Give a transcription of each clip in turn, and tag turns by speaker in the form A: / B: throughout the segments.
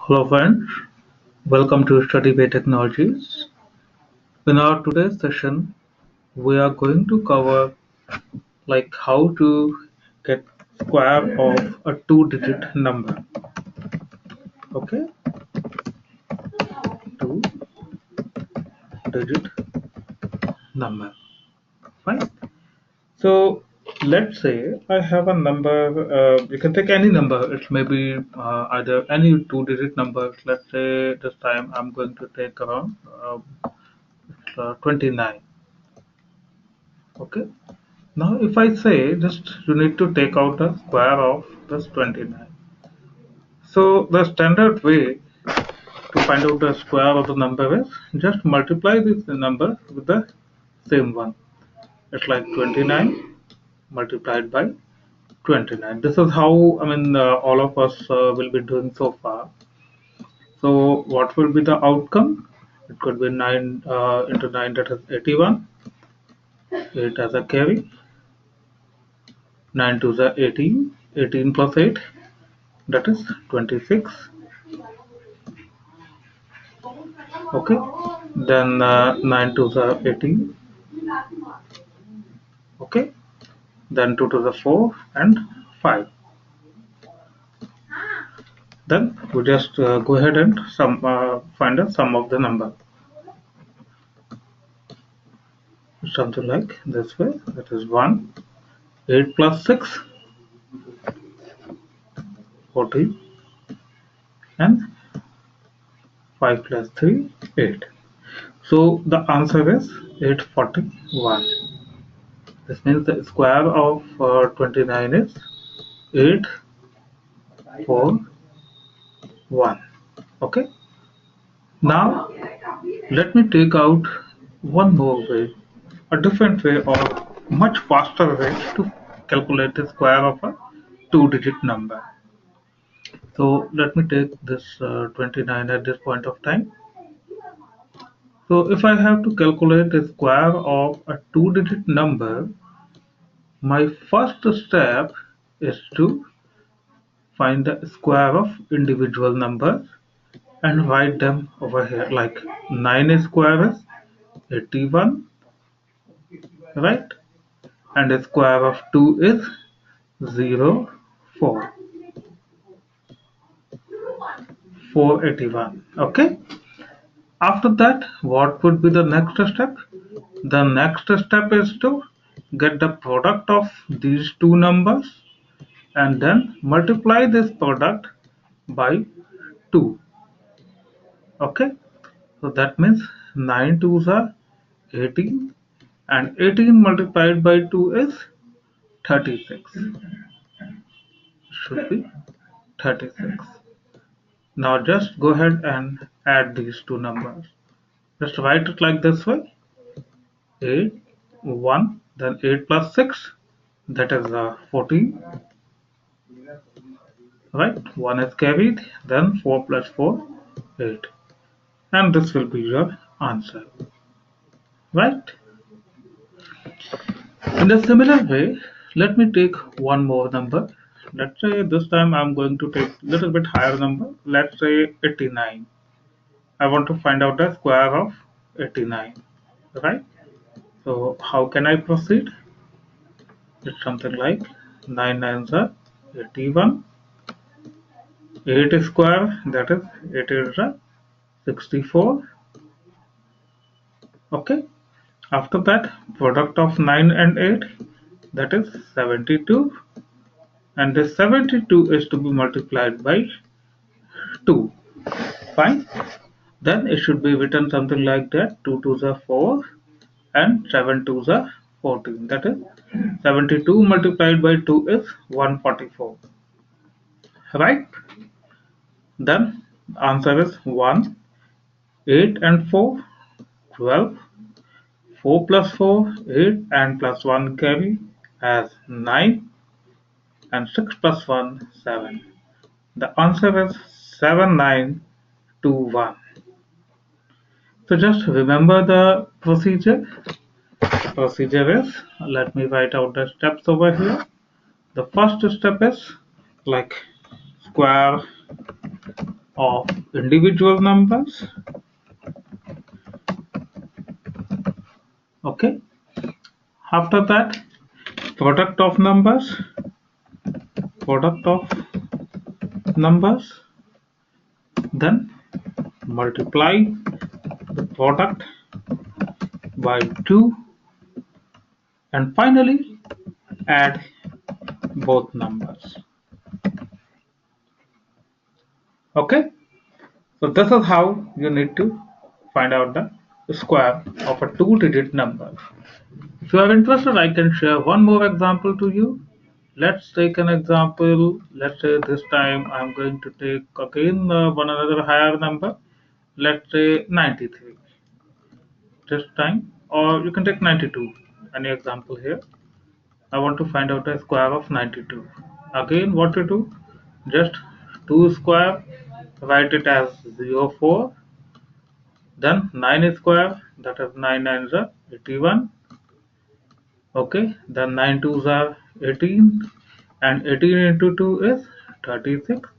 A: Hello friends, welcome to Study by Technologies. In our today's session, we are going to cover how to get square of a two-digit number. Okay, two-digit number. Fine. So let's say I have a number. You can take any number. It may be either any two-digit number. Let's say this time I'm going to take around 29. Okay. Now if I say just you need to take out the square of this 29. So the standard way to find out the square of the number is just multiply this number with the same one. It's like 29 multiplied by 29. This is how all of us will be doing so far. So what will be the outcome? It could be 9 into 9, that is 81. 8 as a carry. 9 to the 18. 18 plus 8, that is 26. Okay, then 9 to the 18. Okay, then 2 to the 4 and 5. Then we just go ahead and find the sum of the number, something like this way. That is 1. 8 plus 6, 14, and 5 plus 3, 8. So the answer is 841. This means the square of 29 is 841. Okay. Now let me take out one more way, a different way or much faster way to calculate the square of a two-digit number. So let me take this 29 at this point of time. So if I have to calculate the square of a two-digit number, my first step is to find the square of individual numbers and write them over here. Like 9 square is 81, right? And the square of 2 is 0, 4. 481. Okay. After that, what would be the next step? The next step is to get the product of these two numbers and then multiply this product by 2. Okay. So that means 9 twos are 18 and 18 multiplied by 2 is 36. Should be 36. Now just go ahead and add these two numbers. Just write it like this way. 8, 1, then 8 plus 6, that is 14. Right? 1 is carried, then 4 plus 4, 8. And this will be your answer. Right? In a similar way, let me take one more number. Let's say this time I'm going to take a little bit higher number. Let's say 89. I want to find out the square of 89. Right? So how can I proceed? It's something like 9 nines are 81. 8 square, that is 8 is 64. Okay. After that, product of 9 and 8, that is 72. And this 72 is to be multiplied by 2. Fine. Then it should be written something like that. 2 twos are 4 and 7 twos are 14. That is 72 multiplied by 2 is 144. Right? Then answer is 1, 8 and 4, 12, 4 plus 4, 8 and plus 1 carry as 9 and 6 plus 1, 7. The answer is 7921. So just remember the procedure. The procedure is, let me write out the steps over here. The first step is like square of individual numbers. Okay. After that, product of numbers. Product of numbers. Then multiply the product by 2, and finally add both numbers. Okay, so this is how you need to find out the square of a two-digit number. If you are interested, I can share one more example to you. Let's take an example. Let's say this time I'm going to take again one another higher number. Let's say 93 this time, or you can take 92. Any example here? I want to find out the square of 92. Again, what to do? Just 2 square, write it as 04. Then 9 square, that is 9 nines are 81. Okay, then 9 twos are 18, and 18 into 2 is 36.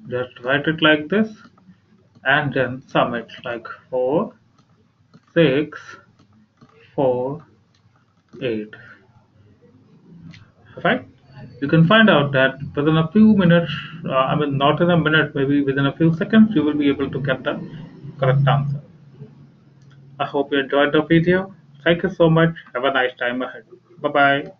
A: Just write it like this, and then sum it like 4, 6, 4, 8. Right? You can find out that within a few minutes, I mean, not in a minute, maybe within a few seconds, you will be able to get the correct answer. I hope you enjoyed the video. Thank you so much. Have a nice time ahead. Bye bye.